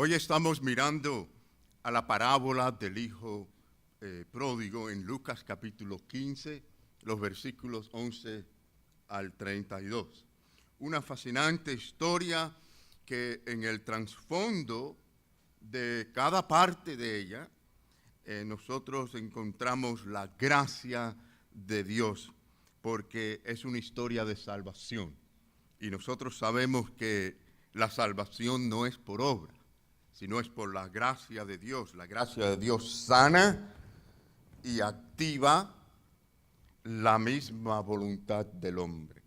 Hoy estamos mirando a la parábola del hijo pródigo en Lucas capítulo 15, los versículos 11 al 32. Una fascinante historia que en el trasfondo de cada parte de ella nosotros encontramos la gracia de Dios, porque es una historia de salvación. Y nosotros sabemos que la salvación no es por obra, sino es por la gracia de Dios. La gracia de Dios sana y activa la misma voluntad del hombre.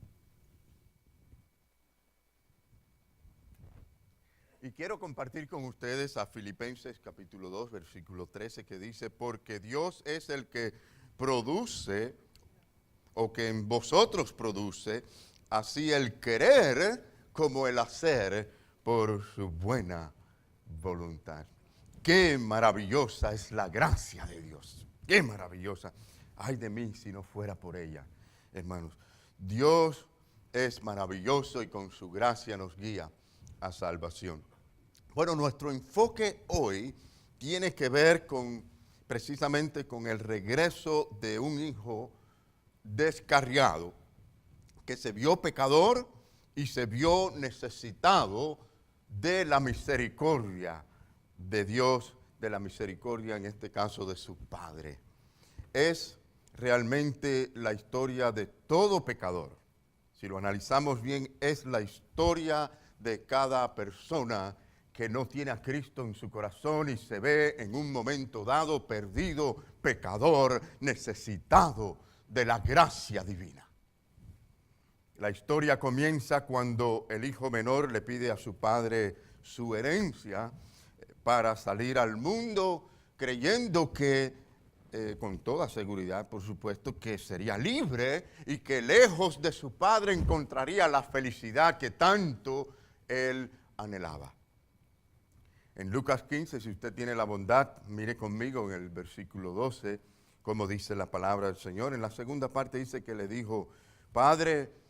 Y quiero compartir con ustedes a Filipenses capítulo 2, versículo 13, que dice, porque Dios es el que produce, o que en vosotros produce, así el querer como el hacer por su buena voluntad. Qué maravillosa es la gracia de Dios. Qué maravillosa. Ay de mí si no fuera por ella, hermanos. Dios es maravilloso y con su gracia nos guía a salvación. Bueno, nuestro enfoque hoy tiene que ver precisamente con el regreso de un hijo descarriado que se vio pecador y se vio necesitado de la misericordia de Dios, de la misericordia en este caso de su Padre. Es realmente la historia de todo pecador. Si lo analizamos bien, es la historia de cada persona que no tiene a Cristo en su corazón y se ve en un momento dado perdido, pecador, necesitado de la gracia divina. La historia comienza cuando el hijo menor le pide a su padre su herencia para salir al mundo, creyendo que, con toda seguridad, por supuesto, que sería libre y que lejos de su padre encontraría la felicidad que tanto él anhelaba. En Lucas 15, si usted tiene la bondad, mire conmigo en el versículo 12, como dice la palabra del Señor. En la segunda parte dice que le dijo, Padre,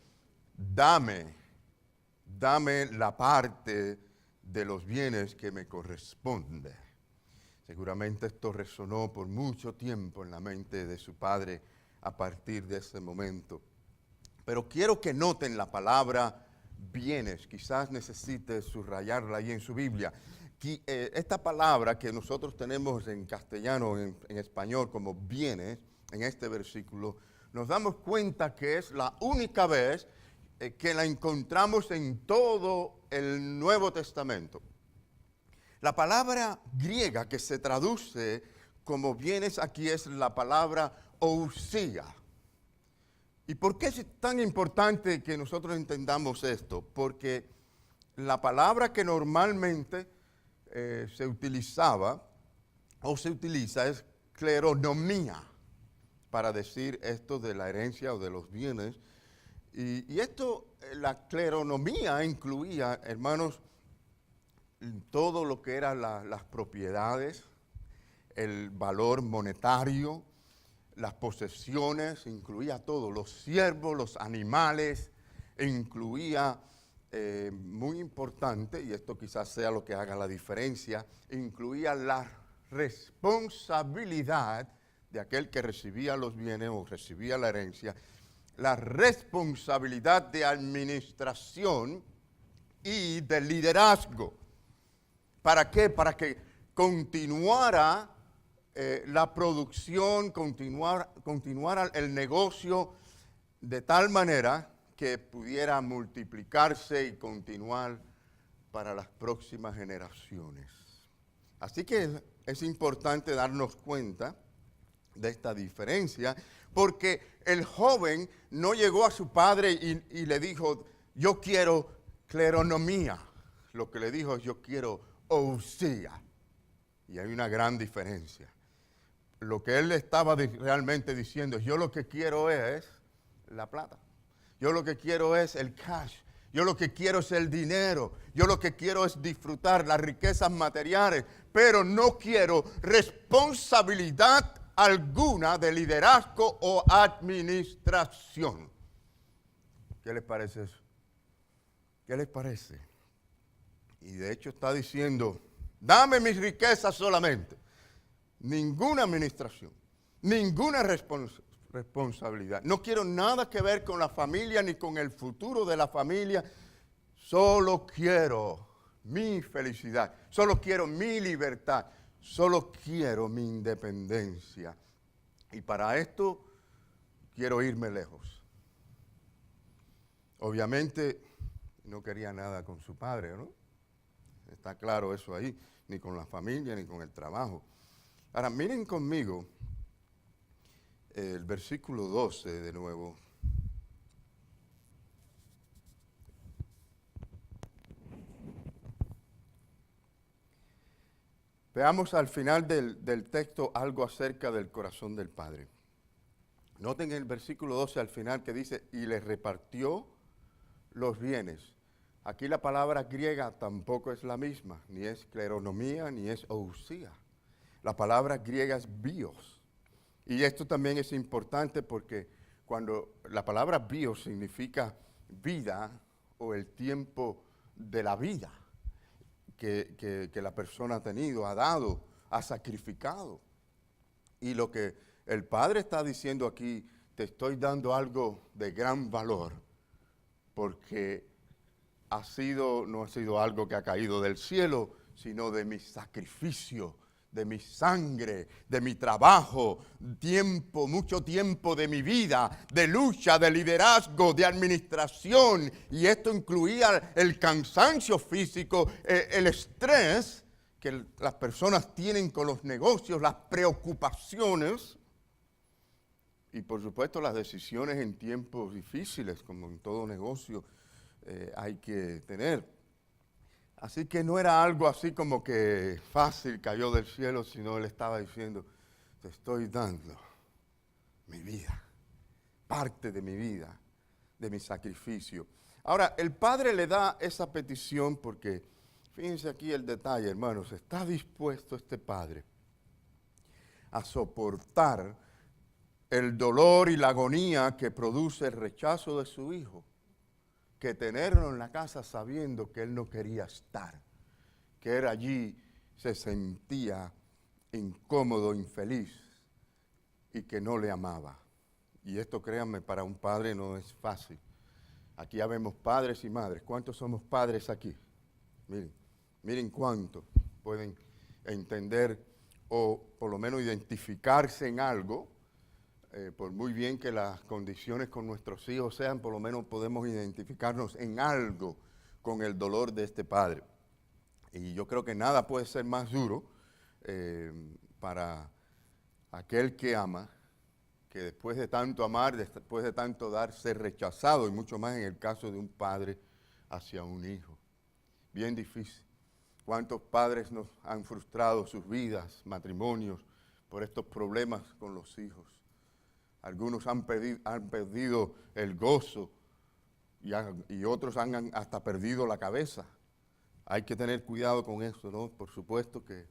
dame la parte de los bienes que me corresponde. Seguramente esto resonó por mucho tiempo en la mente de su padre a partir de ese momento. Pero quiero que noten la palabra bienes. Quizás necesite subrayarla ahí en su Biblia. Esta palabra que nosotros tenemos en castellano, en español, como bienes, en este versículo, nos damos cuenta que es la única vez que la encontramos en todo el Nuevo Testamento. La palabra griega que se traduce como bienes aquí es la palabra ousia. ¿Y por qué es tan importante que nosotros entendamos esto? Porque la palabra que normalmente se utilizaba o se utiliza es cleronomía para decir esto de la herencia o de los bienes. Y esto, la cleronomía incluía, hermanos, todo lo que eran las propiedades, el valor monetario, las posesiones, incluía todo, los siervos, los animales, incluía, muy importante, y esto quizás sea lo que haga la diferencia, incluía la responsabilidad de aquel que recibía los bienes o recibía la herencia, la responsabilidad de administración y de liderazgo. ¿Para qué? Para que continuara la producción, continuara el negocio de tal manera que pudiera multiplicarse y continuar para las próximas generaciones. Así que es importante darnos cuenta de esta diferencia, porque el joven no llegó a su padre y le dijo, yo quiero cleronomía. Lo que le dijo es, yo quiero ousia. Y hay una gran diferencia. Lo que él estaba realmente diciendo es, yo lo que quiero es la plata. Yo lo que quiero es el cash. Yo lo que quiero es el dinero. Yo lo que quiero es disfrutar las riquezas materiales. Pero no quiero responsabilidad alguna de liderazgo o administración. ¿Qué les parece eso? ¿Qué les parece? Y de hecho está diciendo, Dame mis riquezas solamente. Ninguna administración, ninguna responsabilidad. No quiero nada que ver con la familia ni con el futuro de la familia. Solo quiero mi felicidad. Solo quiero mi libertad. Solo quiero mi independencia. Y para esto quiero irme lejos. Obviamente no quería nada con su padre, ¿no? Está claro eso ahí, ni con la familia, ni con el trabajo. Ahora, miren conmigo el versículo 12 de nuevo. Veamos al final del texto algo acerca del corazón del Padre. Noten el versículo 12 al final que dice, y le repartió los bienes. Aquí la palabra griega tampoco es la misma, ni es cleronomía, ni es ousia. La palabra griega es bios. Y esto también es importante porque cuando la palabra bios significa vida o el tiempo de la vida que la persona ha tenido, ha dado, ha sacrificado. Y lo que el Padre está diciendo aquí, te estoy dando algo de gran valor porque no ha sido algo que ha caído del cielo, sino de mi sacrificio, de mi sangre, de mi trabajo, mucho tiempo de mi vida, de lucha, de liderazgo, de administración. Y esto incluía el cansancio físico, el estrés que las personas tienen con los negocios, las preocupaciones y por supuesto las decisiones en tiempos difíciles, como en todo negocio. Hay que tener. Así que no era algo así como que fácil cayó del cielo, sino él estaba diciendo, te estoy dando mi vida, parte de mi vida, de mi sacrificio. Ahora, el Padre le da esa petición porque, fíjense aquí el detalle, hermanos, está dispuesto este Padre a soportar el dolor y la agonía que produce el rechazo de su Hijo, que tenerlo en la casa sabiendo que él no quería estar, que él allí se sentía incómodo, infeliz y que no le amaba. Y esto, créanme, para un padre no es fácil. Aquí ya vemos padres y madres. ¿Cuántos somos padres aquí? Miren cuántos pueden entender o por lo menos identificarse en algo. Por muy bien que las condiciones con nuestros hijos sean, por lo menos podemos identificarnos en algo con el dolor de este padre. Y yo creo que nada puede ser más duro para aquel que ama, que después de tanto amar, después de tanto dar, ser rechazado, y mucho más en el caso de un padre hacia un hijo. Bien difícil. ¿Cuántos padres nos han frustrado sus vidas, matrimonios, por estos problemas con los hijos? Algunos han perdido el gozo y otros han hasta perdido la cabeza. Hay que tener cuidado con eso, ¿no? Por supuesto que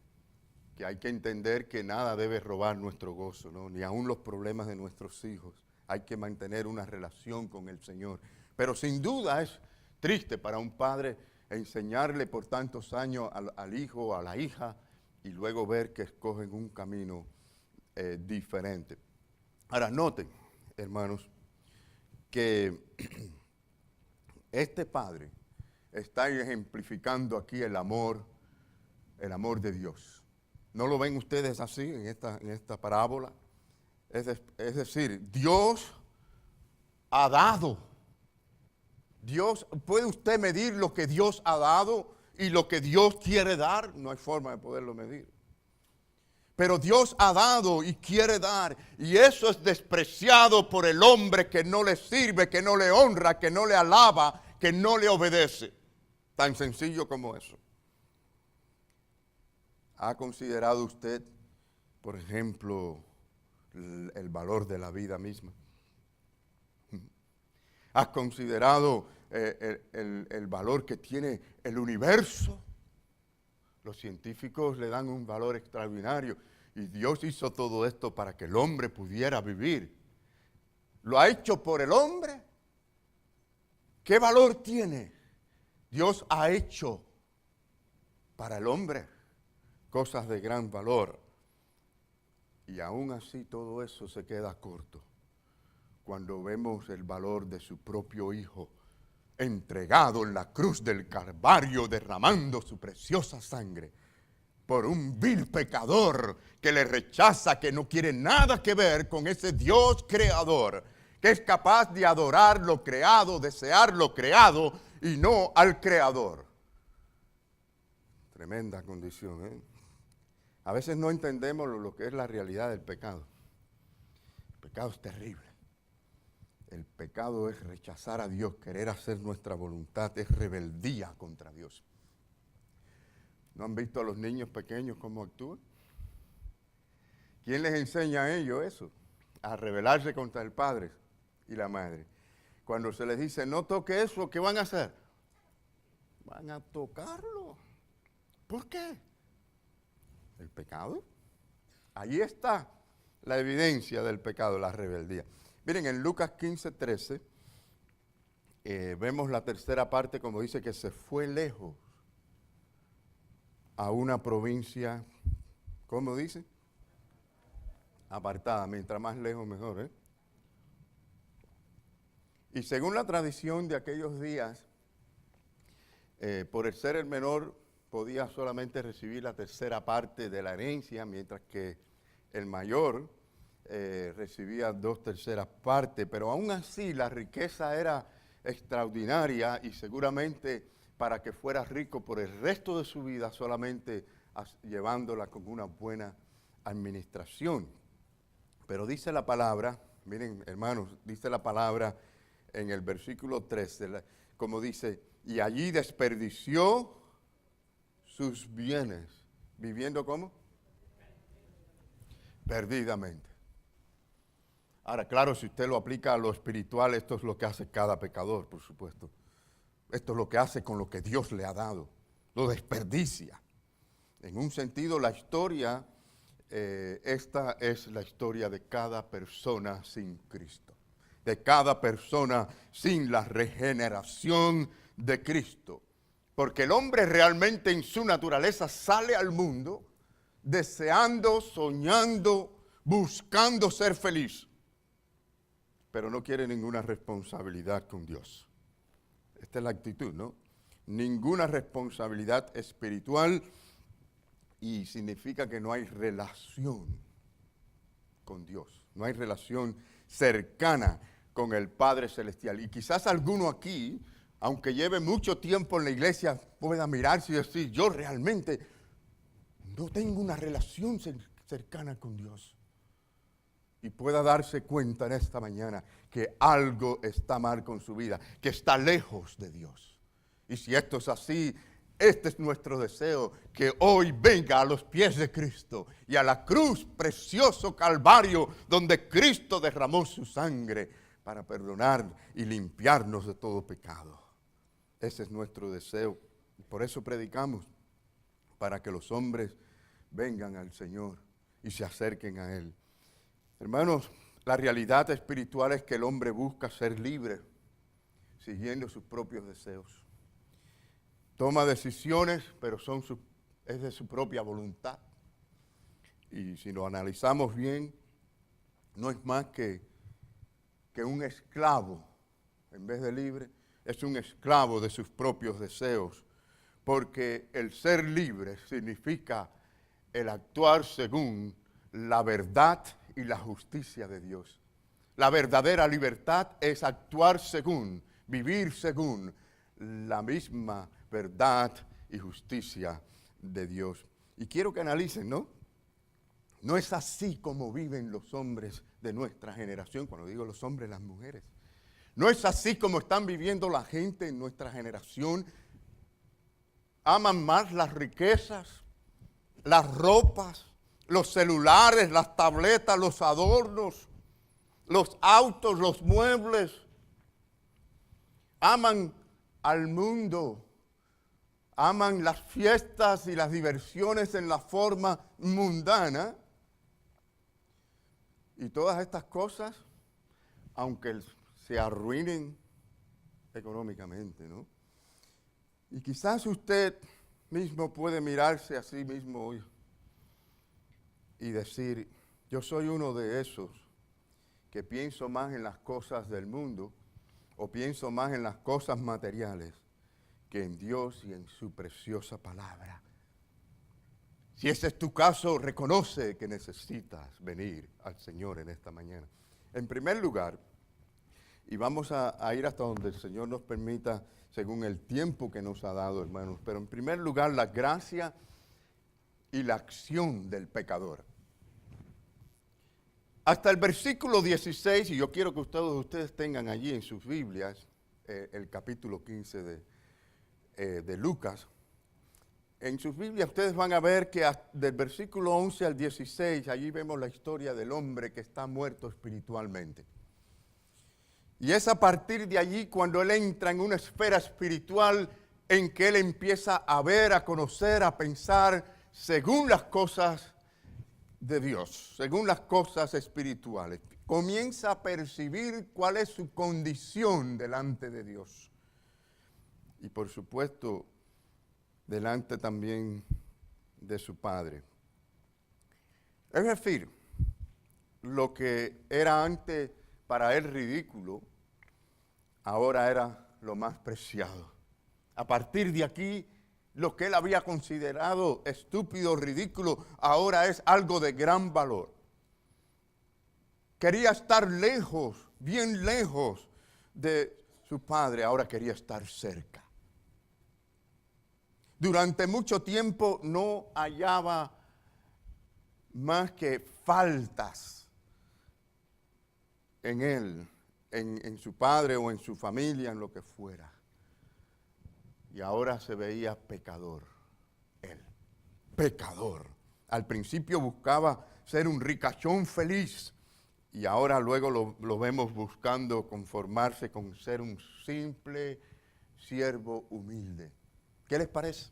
hay que entender que nada debe robar nuestro gozo, ¿no? Ni aun los problemas de nuestros hijos. Hay que mantener una relación con el Señor. Pero sin duda es triste para un padre enseñarle por tantos años al hijo o a la hija y luego ver que escogen un camino diferente. Ahora noten, hermanos, que este padre está ejemplificando aquí el amor de Dios. ¿No lo ven ustedes así en esta parábola? Es decir, Dios ha dado. ¿Puede usted medir lo que Dios ha dado y lo que Dios quiere dar? No hay forma de poderlo medir. Pero Dios ha dado y quiere dar, y eso es despreciado por el hombre que no le sirve, que no le honra, que no le alaba, que no le obedece. Tan sencillo como eso. ¿Ha considerado usted, por ejemplo, el valor de la vida misma? ¿Ha considerado el valor que tiene el universo? Los científicos le dan un valor extraordinario y Dios hizo todo esto para que el hombre pudiera vivir. ¿Lo ha hecho por el hombre? ¿Qué valor tiene? Dios ha hecho para el hombre. cosas de gran valor. Y aún así todo eso se queda corto cuando vemos el valor de su propio Hijo entregado en la cruz del Calvario, derramando su preciosa sangre por un vil pecador que le rechaza, que no quiere nada que ver con ese Dios creador, que es capaz de adorar lo creado, desear lo creado y no al creador. Tremenda condición, ¿eh? A veces no entendemos lo que es la realidad del pecado. El pecado es terrible. El pecado es rechazar a Dios, querer hacer nuestra voluntad, es rebeldía contra Dios. ¿No han visto a los niños pequeños cómo actúan? ¿Quién les enseña a ellos eso? A rebelarse contra el padre y la madre. Cuando se les dice, no toque eso, ¿qué van a hacer? Van a tocarlo. ¿Por qué? ¿El pecado? Ahí está la evidencia del pecado, la rebeldía. Miren, en Lucas 15:13 vemos la tercera parte, como dice que se fue lejos a una provincia, ¿cómo dice? Apartada, mientras más lejos mejor, ¿eh? Y según la tradición de aquellos días, por el ser el menor, podía solamente recibir la tercera parte de la herencia, mientras que el mayor recibía 2/3 partes, pero aún así la riqueza era extraordinaria y seguramente para que fuera rico por el resto de su vida solamente llevándola con una buena administración. Pero dice la palabra, miren hermanos, dice la palabra en el versículo 13, como dice, y allí desperdició sus bienes, viviendo ¿cómo? Perdidamente. Ahora, claro, si usted lo aplica a lo espiritual, esto es lo que hace cada pecador, por supuesto. Esto es lo que hace con lo que Dios le ha dado, lo desperdicia. En un sentido, la historia, esta es la historia de cada persona sin Cristo, de cada persona sin la regeneración de Cristo. Porque el hombre realmente en su naturaleza sale al mundo deseando, soñando, buscando ser feliz, pero no quiere ninguna responsabilidad con Dios. Esta es la actitud, ¿no? Ninguna responsabilidad espiritual y significa que no hay relación con Dios, no hay relación cercana con el Padre Celestial. Y quizás alguno aquí, aunque lleve mucho tiempo en la iglesia, pueda mirarse y decir, yo realmente no tengo una relación cercana con Dios. Y pueda darse cuenta en esta mañana que algo está mal con su vida, que está lejos de Dios. Y si esto es así, este es nuestro deseo, que hoy venga a los pies de Cristo y a la cruz, precioso Calvario, donde Cristo derramó su sangre para perdonar y limpiarnos de todo pecado. Ese es nuestro deseo. Por eso predicamos, para que los hombres vengan al Señor y se acerquen a Él. Hermanos, la realidad espiritual es que el hombre busca ser libre, siguiendo sus propios deseos. Toma decisiones, pero es de su propia voluntad. Y si lo analizamos bien, no es más que un esclavo, en vez de libre, es un esclavo de sus propios deseos. Porque el ser libre significa el actuar según la verdad y la justicia de Dios. La verdadera libertad es actuar según, vivir según la misma verdad y justicia de Dios. Y quiero que analicen, ¿no? No es así como viven los hombres de nuestra generación, cuando digo los hombres, las mujeres. No es así como están viviendo la gente en nuestra generación. Aman más las riquezas, las ropas, los celulares, las tabletas, los adornos, los autos, los muebles. Aman al mundo, aman las fiestas y las diversiones en la forma mundana. Y todas estas cosas, aunque se arruinen económicamente, ¿no? Y quizás usted mismo puede mirarse a sí mismo hoy y decir, yo soy uno de esos que pienso más en las cosas del mundo o pienso más en las cosas materiales que en Dios y en su preciosa palabra. Si ese es tu caso, reconoce que necesitas venir al Señor en esta mañana. En primer lugar, y vamos a ir hasta donde el Señor nos permita, según el tiempo que nos ha dado, hermanos, pero en primer lugar, la gracia y la acción del pecador. Hasta el versículo 16, y yo quiero que ustedes tengan allí en sus Biblias el capítulo 15 de Lucas. En sus Biblias ustedes van a ver que del versículo 11 al 16, allí vemos la historia del hombre que está muerto espiritualmente. Y es a partir de allí cuando él entra en una esfera espiritual en que él empieza a ver, a conocer, a pensar según las cosas de Dios, según las cosas espirituales. Comienza a percibir cuál es su condición delante de Dios. Y por supuesto, delante también de su Padre. Es decir, lo que era antes para él ridículo, ahora era lo más preciado. A partir de aquí, lo que él había considerado estúpido, ridículo, ahora es algo de gran valor. Quería estar lejos, bien lejos de su Padre, ahora quería estar cerca. Durante mucho tiempo no hallaba más que faltas en él, en su padre o en su familia, en lo que fuera. Y ahora se veía pecador, él, pecador. Al principio buscaba ser un ricachón feliz y ahora luego lo vemos buscando conformarse con ser un simple siervo humilde. ¿Qué les parece?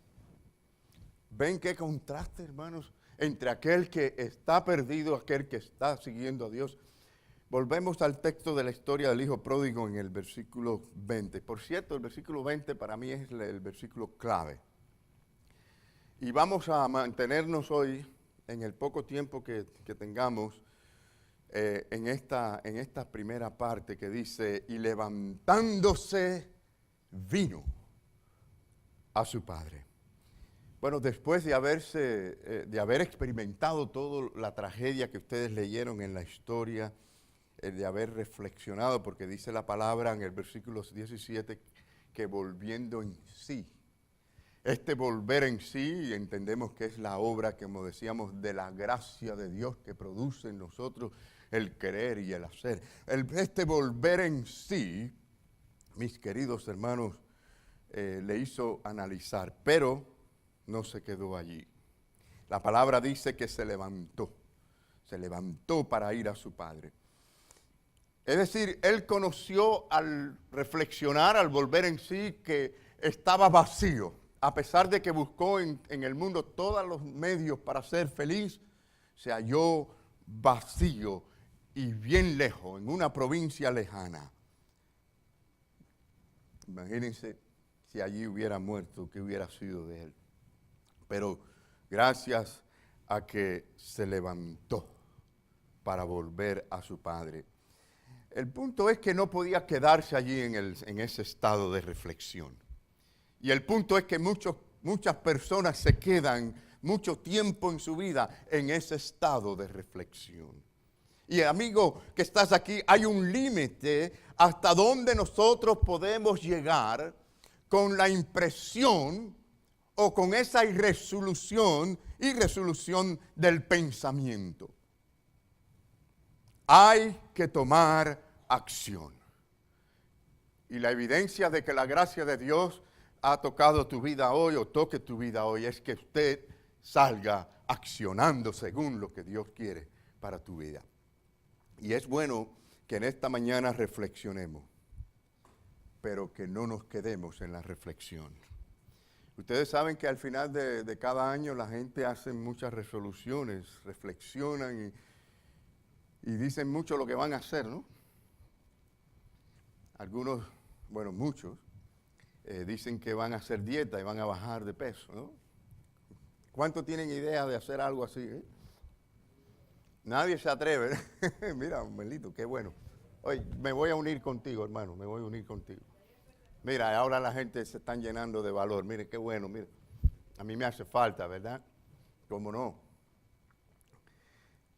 ¿Ven qué contraste, hermanos, entre aquel que está perdido, aquel que está siguiendo a Dios? Volvemos al texto de la historia del hijo pródigo en el versículo 20. Por cierto, el versículo 20 para mí es el versículo clave. Y vamos a mantenernos hoy, en el poco tiempo que tengamos, en esta primera parte que dice, y levantándose vino a su padre. Bueno, después de haber experimentado toda la tragedia que ustedes leyeron en la historia, de haber reflexionado, porque dice la palabra en el versículo 17 que volviendo en sí. Este volver en sí, entendemos que es la obra, como decíamos, de la gracia de Dios que produce en nosotros el querer y el hacer. Este volver en sí, mis queridos hermanos, le hizo analizar, pero no se quedó allí. La palabra dice que se levantó para ir a su padre. Es decir, él conoció al reflexionar, al volver en sí, que estaba vacío. A pesar de que buscó en el mundo todos los medios para ser feliz, se halló vacío y bien lejos, en una provincia lejana. Imagínense si allí hubiera muerto, ¿qué hubiera sido de él? Pero gracias a que se levantó para volver a su padre. El punto es que no podía quedarse allí en ese estado de reflexión. Y el punto es que muchas personas se quedan mucho tiempo en su vida en ese estado de reflexión. Y amigo que estás aquí, hay un límite hasta donde nosotros podemos llegar con la impresión o con esa irresolución del pensamiento. Hay que tomar acción. Y la evidencia de que la gracia de Dios ha tocado tu vida hoy o toque tu vida hoy es que usted salga accionando según lo que Dios quiere para tu vida. Y es bueno que en esta mañana reflexionemos, pero que no nos quedemos en la reflexión. Ustedes saben que al final de cada año la gente hace muchas resoluciones, reflexionan y dicen mucho lo que van a hacer, ¿no? Algunos, bueno, muchos, dicen que van a hacer dieta y van a bajar de peso, ¿no? ¿Cuántos tienen idea de hacer algo así? Nadie se atreve. Mira, Melito, qué bueno. Oye, me voy a unir contigo, hermano, me voy a unir contigo. Mira, ahora la gente se están llenando de valor. Mire, qué bueno, mire. A mí me hace falta, ¿verdad? ¿Cómo no?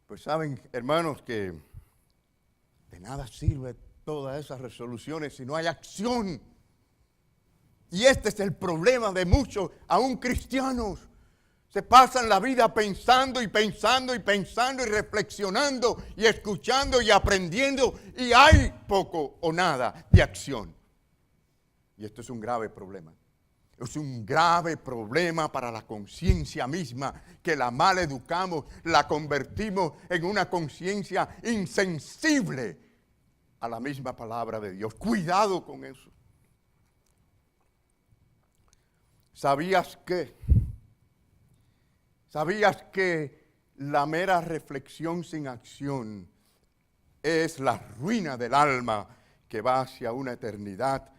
Pues saben, hermanos, que de nada sirve todas esas resoluciones si no hay acción. Y este es el problema de muchos, aún cristianos. Se pasan la vida pensando y pensando y pensando y reflexionando y escuchando y aprendiendo y hay poco o nada de acción. Y esto es un grave problema. Es un grave problema para la conciencia misma, que la mal educamos, la convertimos en una conciencia insensible a la misma palabra de Dios. Cuidado con eso. ¿Sabías que la mera reflexión sin acción es la ruina del alma que va hacia una eternidad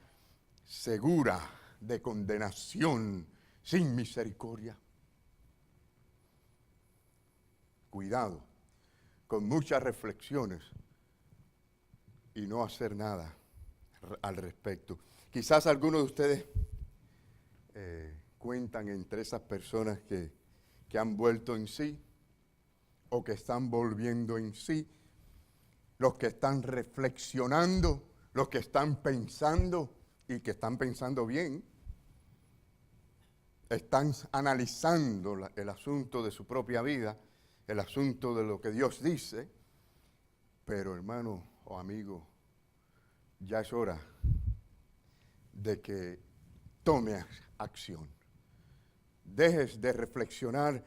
segura de condenación sin misericordia? Cuidado con muchas reflexiones y no hacer nada al respecto. Quizás algunos de ustedes cuentan entre esas personas que han vuelto en sí o que están volviendo en sí, los que están reflexionando, los que están pensando y que están pensando bien, están analizando el asunto de su propia vida, el asunto de lo que Dios dice, pero hermano o amigo, ya es hora de que tome acción. Dejes de reflexionar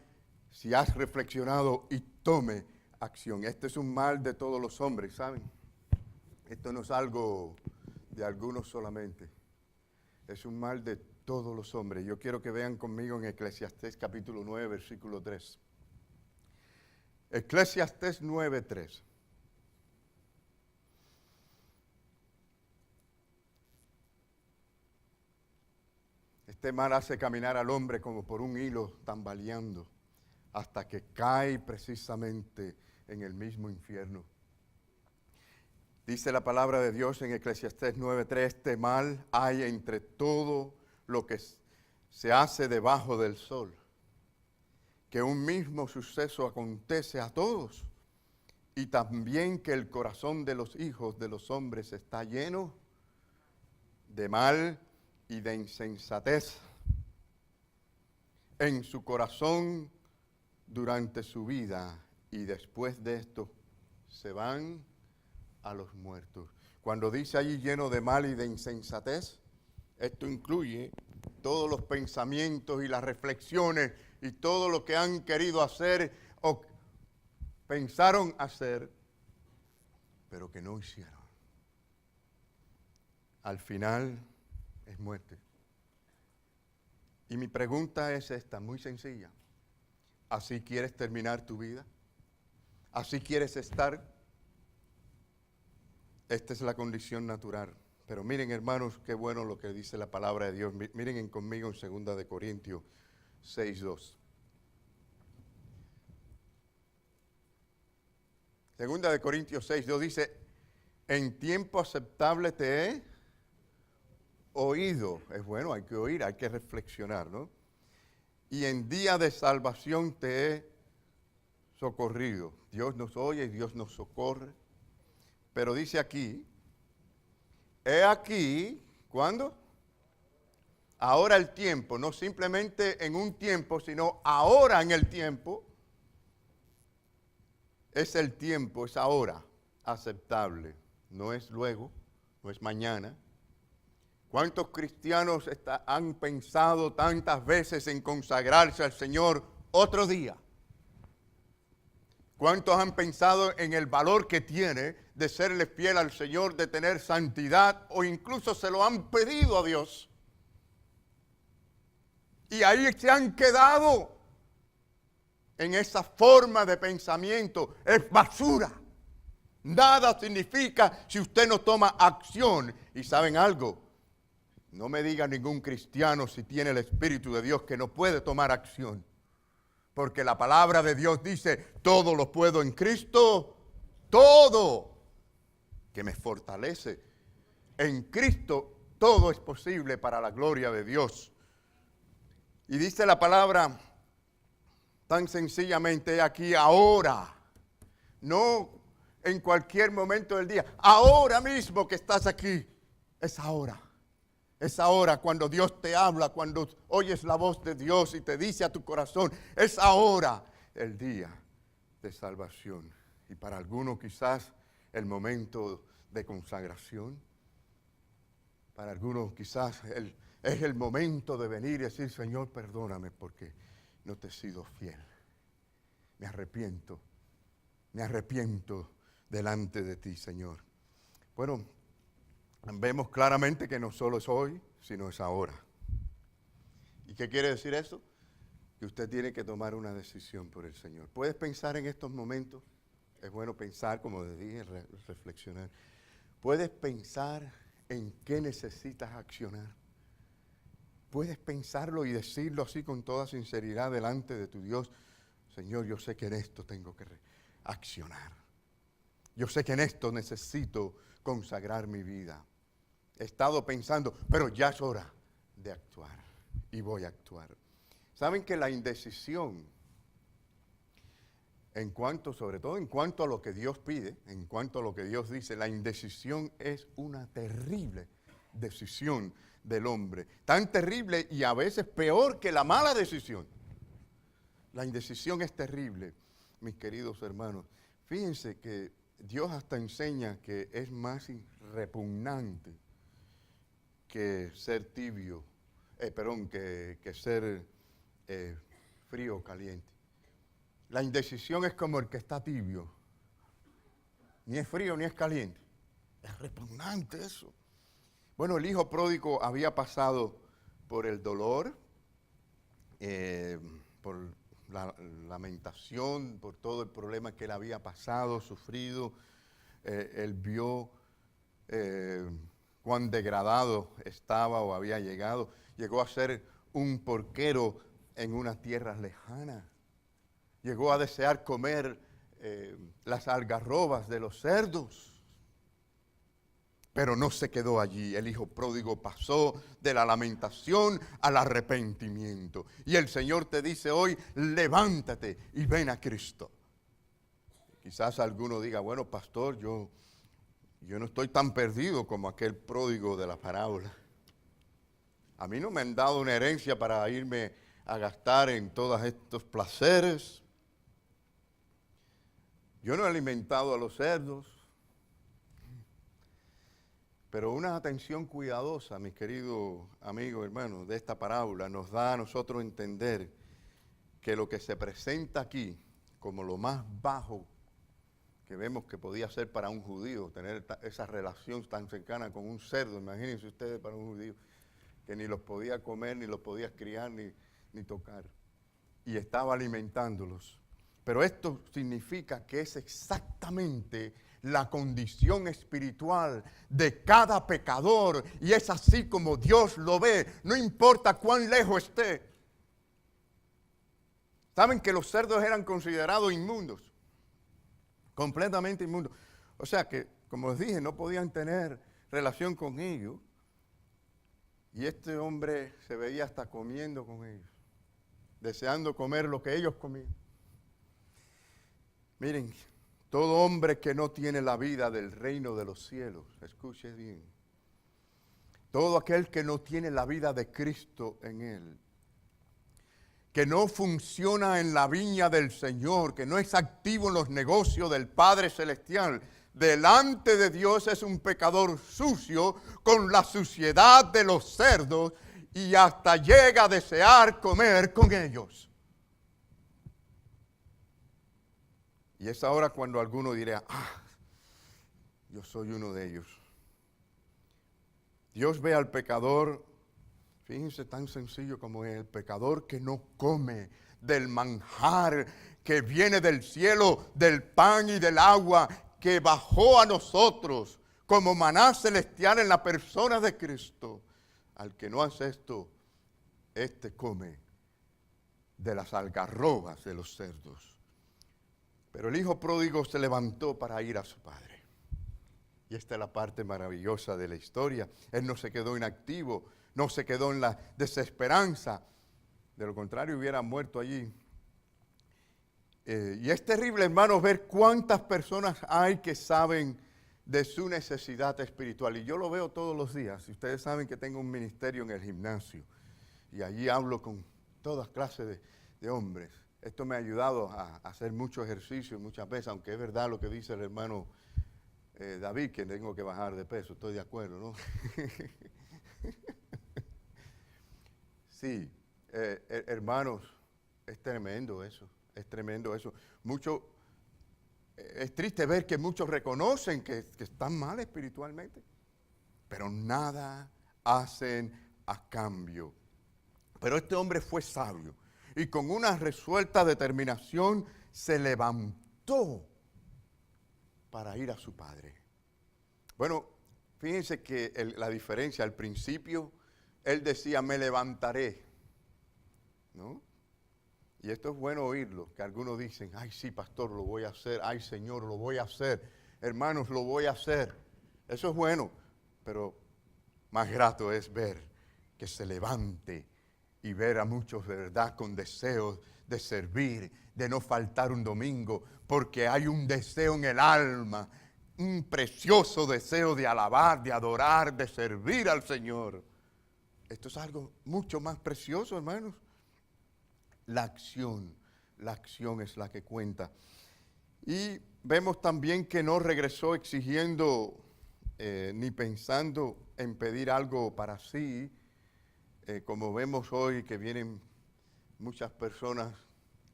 si has reflexionado y tome acción. Este es un mal de todos los hombres, ¿saben? Esto no es algo de algunos solamente. Es un mal de todos los hombres. Yo quiero que vean conmigo en Eclesiastés capítulo 9, versículo 3. Eclesiastés 9, 3. Este mal hace caminar al hombre como por un hilo tambaleando hasta que cae precisamente en el mismo infierno. Dice la palabra de Dios en Eclesiastés 9:3, este mal hay entre todo lo que se hace debajo del sol, que un mismo suceso acontece a todos, y también que el corazón de los hijos de los hombres está lleno de mal y de insensatez en su corazón durante su vida, y después de esto se van a los muertos. Cuando dice allí lleno de mal y de insensatez, esto incluye todos los pensamientos y las reflexiones y todo lo que han querido hacer o pensaron hacer, pero que no hicieron. Al final es muerte. Y mi pregunta es esta, muy sencilla. ¿Así quieres terminar tu vida? ¿Así quieres estar? Esta es la condición natural. Pero miren, hermanos, qué bueno lo que dice la palabra de Dios. Miren conmigo en 2 Corintios 6:2. 2 Corintios 6:2 dice, en tiempo aceptable te he oído. Es bueno, hay que oír, hay que reflexionar, ¿no? Y en día de salvación te he socorrido. Dios nos oye y Dios nos socorre. Pero dice aquí, he aquí, ¿cuándo? Ahora el tiempo, no simplemente en un tiempo, sino ahora en el tiempo. Es el tiempo, es ahora aceptable. No es luego, no es mañana. ¿Cuántos cristianos han pensado tantas veces en consagrarse al Señor otro día? ¿Cuántos han pensado en el valor que tiene de serle fiel al Señor, de tener santidad, o incluso se lo han pedido a Dios? Y ahí se han quedado en esa forma de pensamiento. Es basura. Nada significa si usted no toma acción. ¿Y saben algo? No me diga ningún cristiano si tiene el Espíritu de Dios que no puede tomar acción. Porque la palabra de Dios dice, todo lo puedo en Cristo, todo, que me fortalece. En Cristo todo es posible para la gloria de Dios. Y dice la palabra tan sencillamente aquí, ahora, no en cualquier momento del día, ahora mismo que estás aquí, es ahora. Es ahora cuando Dios te habla, cuando oyes la voz de Dios y te dice a tu corazón, es ahora el día de salvación. Y para algunos quizás el momento de consagración. Para algunos quizás es el momento de venir y decir, Señor, perdóname porque no te he sido fiel. Me arrepiento delante de ti, Señor. Bueno, vemos claramente que no solo es hoy, sino es ahora. ¿Y qué quiere decir eso? Que usted tiene que tomar una decisión por el Señor. ¿Puedes pensar en estos momentos? Es bueno pensar, como les dije, reflexionar. ¿Puedes pensar en qué necesitas accionar? ¿Puedes pensarlo y decirlo así con toda sinceridad delante de tu Dios? Señor, yo sé que en esto tengo que accionar. Yo sé que en esto necesito consagrar mi vida. He estado pensando, pero ya es hora de actuar y voy a actuar. ¿Saben que la indecisión, sobre todo en cuanto a lo que Dios pide, en cuanto a lo que Dios dice, la indecisión es una terrible decisión del hombre. Tan terrible y a veces peor que la mala decisión. La indecisión es terrible, mis queridos hermanos. Fíjense que Dios hasta enseña que es más repugnante que ser tibio, que ser frío o caliente. La indecisión es como el que está tibio. Ni es frío ni es caliente. Es repugnante eso. Bueno, el hijo pródigo había pasado por el dolor, por la lamentación, por todo el problema que él había pasado, sufrido. Él vio cuán degradado estaba o había llegado. Llegó a ser un porquero en una tierra lejana. Llegó a desear comer las algarrobas de los cerdos. Pero no se quedó allí. El hijo pródigo pasó de la lamentación al arrepentimiento. Y el Señor te dice hoy, levántate y ven a Cristo. Quizás alguno diga, bueno, pastor, yo no estoy tan perdido como aquel pródigo de la parábola. A mí no me han dado una herencia para irme a gastar en todos estos placeres. Yo no he alimentado a los cerdos. Pero una atención cuidadosa, mis queridos amigos, hermanos, de esta parábola nos da a nosotros entender que lo que se presenta aquí como lo más bajo que vemos que podía ser para un judío, tener esa relación tan cercana con un cerdo, imagínense ustedes para un judío, que ni los podía comer, ni los podía criar, ni tocar, y estaba alimentándolos. Pero esto significa que es exactamente la condición espiritual de cada pecador, y es así como Dios lo ve, no importa cuán lejos esté. Saben que los cerdos eran considerados inmundos, completamente inmundos. O sea que, como les dije, no podían tener relación con ellos, y este hombre se veía hasta comiendo con ellos, deseando comer lo que ellos comían. Miren, todo hombre que no tiene la vida del reino de los cielos, escuche bien, todo aquel que no tiene la vida de Cristo en él, que no funciona en la viña del Señor, que no es activo en los negocios del Padre Celestial, delante de Dios es un pecador sucio con la suciedad de los cerdos y hasta llega a desear comer con ellos. Y es ahora cuando alguno dirá, yo soy uno de ellos. Dios ve al pecador, fíjense tan sencillo como es, el pecador que no come del manjar que viene del cielo, del pan y del agua que bajó a nosotros como maná celestial en la persona de Cristo. Al que no hace esto, este come de las algarrobas de los cerdos. Pero el hijo pródigo se levantó para ir a su padre. Y esta es la parte maravillosa de la historia. Él no se quedó inactivo, no se quedó en la desesperanza. De lo contrario, hubiera muerto allí. Y es terrible, hermanos, ver cuántas personas hay que saben de su necesidad espiritual. Y yo lo veo todos los días. Y ustedes saben que tengo un ministerio en el gimnasio. Y allí hablo con todas clases de hombres. Esto me ha ayudado a hacer mucho ejercicio muchas veces, aunque es verdad lo que dice el hermano David, que tengo que bajar de peso. Estoy de acuerdo, ¿no? Sí, hermanos, es tremendo eso. Es tremendo eso. Es triste ver que muchos reconocen que están mal espiritualmente, pero nada hacen a cambio. Pero este hombre fue sabio y con una resuelta determinación se levantó para ir a su padre. Bueno, fíjense que la diferencia, al principio, él decía, me levantaré, ¿no? Y esto es bueno oírlo, que algunos dicen, ay sí, pastor, lo voy a hacer, ay Señor, lo voy a hacer, hermanos, lo voy a hacer. Eso es bueno, pero más grato es ver que se levante y ver a muchos de verdad con deseos de servir, de no faltar un domingo, porque hay un deseo en el alma, un precioso deseo de alabar, de adorar, de servir al Señor. Esto es algo mucho más precioso, hermanos. La acción es la que cuenta. Y vemos también que no regresó exigiendo ni pensando en pedir algo para sí, como vemos hoy que vienen muchas personas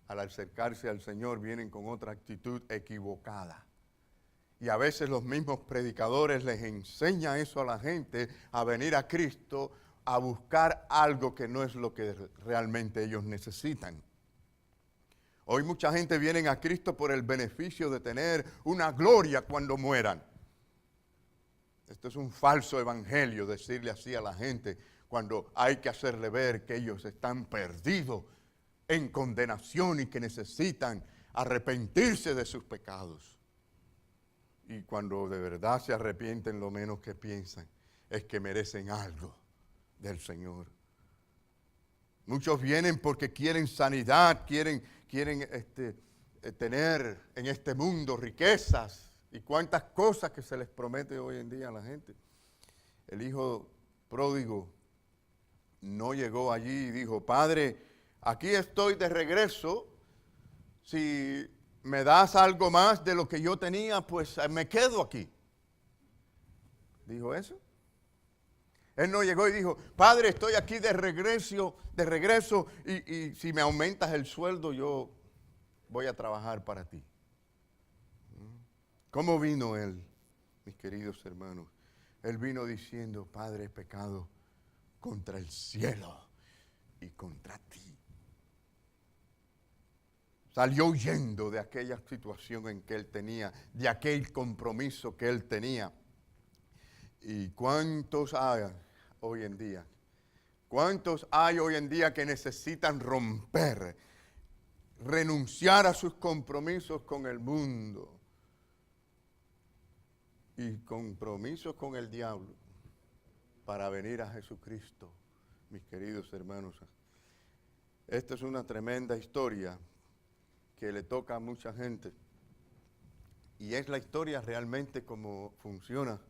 al acercarse al Señor, vienen con otra actitud equivocada. Y a veces los mismos predicadores les enseñan eso a la gente, a venir a Cristo, a buscar algo que no es lo que realmente ellos necesitan. Hoy mucha gente viene a Cristo por el beneficio de tener una gloria cuando mueran. Esto es un falso evangelio, decirle así a la gente, cuando hay que hacerle ver que ellos están perdidos en condenación y que necesitan arrepentirse de sus pecados. Y cuando de verdad se arrepienten, lo menos que piensan es que merecen algo del Señor. Muchos vienen porque quieren sanidad, quieren tener en este mundo riquezas y cuántas cosas que se les promete hoy en día a la gente. El hijo pródigo no llegó allí y dijo, Padre, aquí estoy de regreso, si me das algo más de lo que yo tenía, pues me quedo aquí. ¿Dijo eso? Él no llegó y dijo, Padre, estoy aquí de regreso y si me aumentas el sueldo, yo voy a trabajar para ti. ¿Cómo vino él, mis queridos hermanos? Él vino diciendo, Padre, he pecado contra el cielo y contra ti. Salió huyendo de aquella situación en que él tenía, de aquel compromiso que él tenía. ¿Y cuántos hay hoy en día? ¿Cuántos hay hoy en día que necesitan romper, renunciar a sus compromisos con el mundo y compromisos con el diablo para venir a Jesucristo, mis queridos hermanos? Esta es una tremenda historia que le toca a mucha gente y es la historia realmente como funciona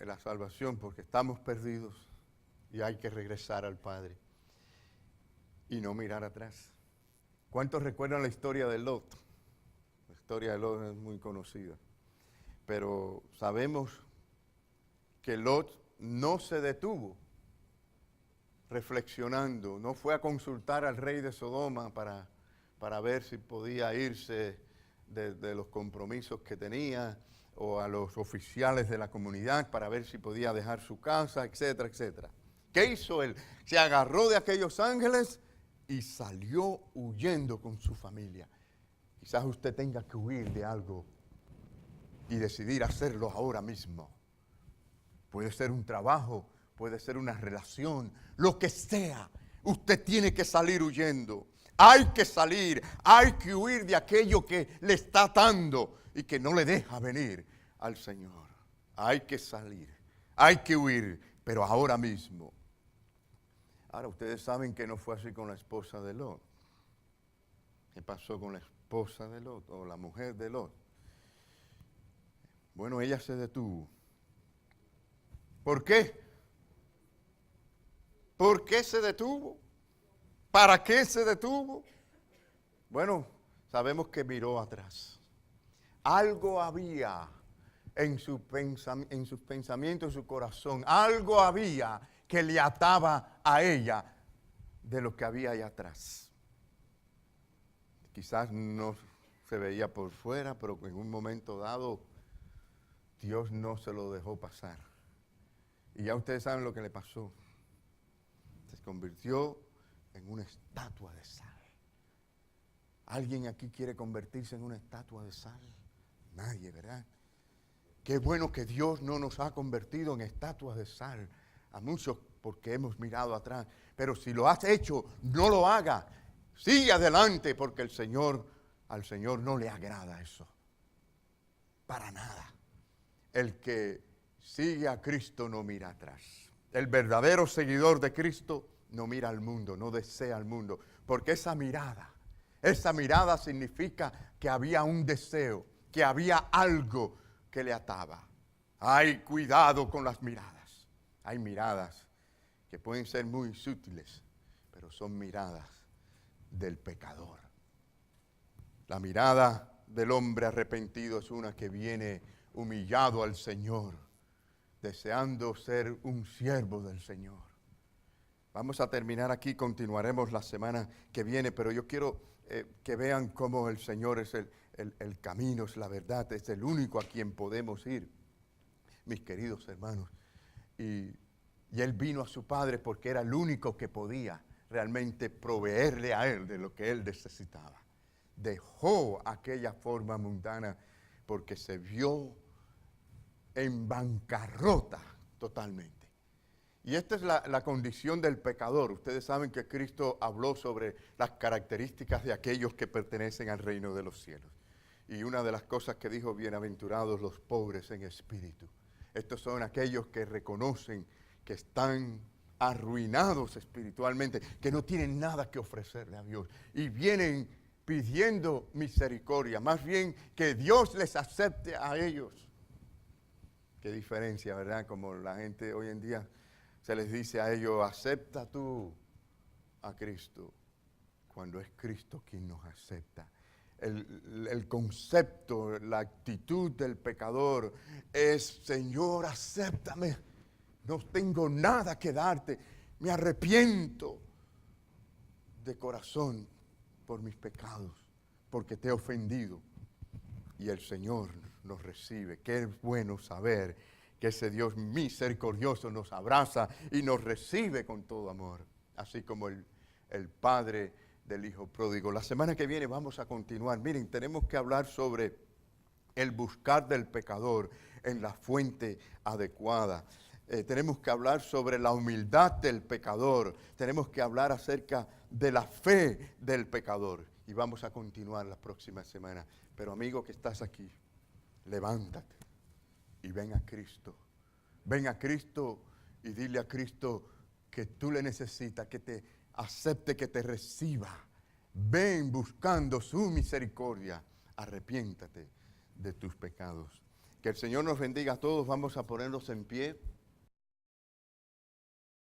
la salvación, porque estamos perdidos y hay que regresar al Padre y no mirar atrás. ¿Cuántos recuerdan la historia de Lot? La historia de Lot es muy conocida, pero sabemos que Lot no se detuvo reflexionando, no fue a consultar al rey de Sodoma para ver si podía irse de los compromisos que tenía, o a los oficiales de la comunidad para ver si podía dejar su casa, etcétera, etcétera. ¿Qué hizo él? Se agarró de aquellos ángeles y salió huyendo con su familia. Quizás usted tenga que huir de algo y decidir hacerlo ahora mismo. Puede ser un trabajo, puede ser una relación, lo que sea. Usted tiene que salir huyendo. Hay que salir, hay que huir de aquello que le está atando y que no le deja venir al Señor. Hay que salir, hay que huir, pero ahora mismo. Ahora ustedes saben que no fue así con la esposa de Lot. ¿Qué pasó con la esposa de Lot o la mujer de Lot? Bueno, ella se detuvo. ¿Por qué? ¿Por qué se detuvo? ¿Para qué se detuvo? Bueno, sabemos que miró atrás. Algo había en sus pensamientos, en su corazón. Algo había que le ataba a ella de lo que había allá atrás. Quizás no se veía por fuera, pero en un momento dado Dios no se lo dejó pasar. Y ya ustedes saben lo que le pasó. Se convirtió en una estatua de sal. ¿Alguien aquí quiere convertirse en una estatua de sal? Nadie, ¿verdad? Qué bueno que Dios no nos ha convertido en estatuas de sal. A muchos porque hemos mirado atrás. Pero si lo has hecho, no lo haga. Sigue adelante porque al Señor no le agrada eso. Para nada. El que sigue a Cristo no mira atrás. El verdadero seguidor de Cristo no mira al mundo, no desea al mundo. Porque esa mirada significa que había un deseo, que había algo que le ataba. Hay cuidado con las miradas. Hay miradas que pueden ser muy sutiles, pero son miradas del pecador. La mirada del hombre arrepentido es una que viene humillado al Señor, deseando ser un siervo del Señor. Vamos a terminar aquí, continuaremos la semana que viene, pero yo quiero que vean cómo el Señor es el camino, es la verdad, es el único a quien podemos ir, mis queridos hermanos. Y Él vino a su Padre porque era el único que podía realmente proveerle a Él de lo que Él necesitaba. Dejó aquella forma mundana porque se vio en bancarrota totalmente. Y esta es la condición del pecador. Ustedes saben que Cristo habló sobre las características de aquellos que pertenecen al reino de los cielos. Y una de las cosas que dijo, bienaventurados los pobres en espíritu. Estos son aquellos que reconocen que están arruinados espiritualmente, que no tienen nada que ofrecerle a Dios. Y vienen pidiendo misericordia, más bien que Dios les acepte a ellos. Qué diferencia, ¿verdad? Como la gente hoy en día se les dice a ellos, acepta tú a Cristo, cuando es Cristo quien nos acepta. El concepto, la actitud del pecador es, Señor, acéptame, no tengo nada que darte, me arrepiento de corazón por mis pecados, porque te he ofendido. Y el Señor nos recibe. Qué bueno saber que ese Dios misericordioso nos abraza y nos recibe con todo amor, así como el Padre del Hijo pródigo. La semana que viene vamos a continuar. Miren, tenemos que hablar sobre el buscar del pecador en la fuente adecuada. Tenemos que hablar sobre la humildad del pecador. Tenemos que hablar acerca de la fe del pecador. Y vamos a continuar la próxima semana. Pero amigo que estás aquí, levántate y ven a Cristo. Ven a Cristo y dile a Cristo que tú le necesitas, que te acepte, que te reciba. Ven buscando su misericordia. Arrepiéntate de tus pecados. Que el Señor nos bendiga a todos. Vamos a ponernos en pie.